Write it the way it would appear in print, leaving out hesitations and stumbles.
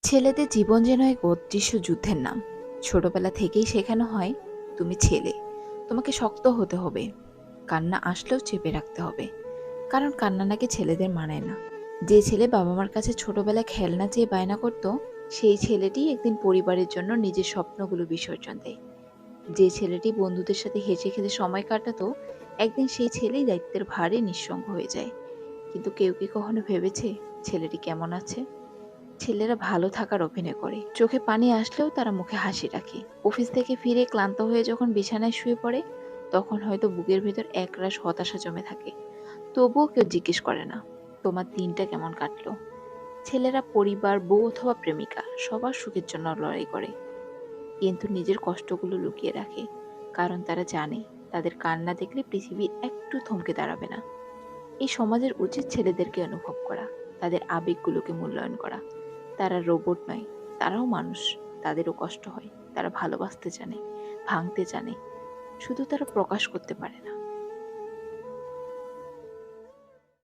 ছেলেদের জীবন যেন এক অদৃশ্য যুদ্ধের নাম। ছোটবেলা থেকেই শেখানো হয়, তুমি ছেলে, তোমাকে শক্ত হতে হবে, কান্না আসলেও চেপে রাখতে হবে। কারণ কান্না নাকি ছেলেদের মানায় না। যে ছেলে বাবা মার কাছে ছোটবেলায় খেলনা চেয়ে বায়না করত, সেই ছেলেটি একদিন পরিবারের জন্য নিজের স্বপ্নগুলো বিসর্জন দেয়। যে ছেলেটি বন্ধুদের সাথে হেসে খেলে সময় কাটাতো, একদিন সেই ছেলেই দায়িত্বের ভারে নিঃসঙ্গ হয়ে যায়। কিন্তু কেউ কি কখনো ভেবেছে ছেলেটি কেমন আছে? ছেলেরা ভালো থাকার অভিনয় করে, চোখে পানি আসলেও তারা মুখে হাসি রাখে। অফিস থেকে ফিরে ক্লান্ত হয়ে যখন বিছানায় শুয়ে পড়ে, তখন হয়তো বুকের ভেতর একরাশ হতাশা জমে থাকে। তবুও কেউ জিজ্ঞেস করে না, তোমার দিনটা কেমন কাটলো? ছেলেরা পরিবার, বউ অথবা প্রেমিকা সবার সুখের জন্য লড়াই করে, কিন্তু নিজের কষ্টগুলো লুকিয়ে রাখে। কারণ তারা জানে, তাদের কান্না দেখলে পৃথিবী একটু থমকে দাঁড়াবে না। এই সমাজের উচিত ছেলেদেরকে অনুভব করা, তাদের আবেগগুলোকে মূল্যায়ন করা। তারা রোবট নয়, তারাও মানুষ। তাদেরও কষ্ট হয়, তারা ভালোবাসতে জানে, ভাঙতে জানে, শুধু তারা প্রকাশ করতে পারে না।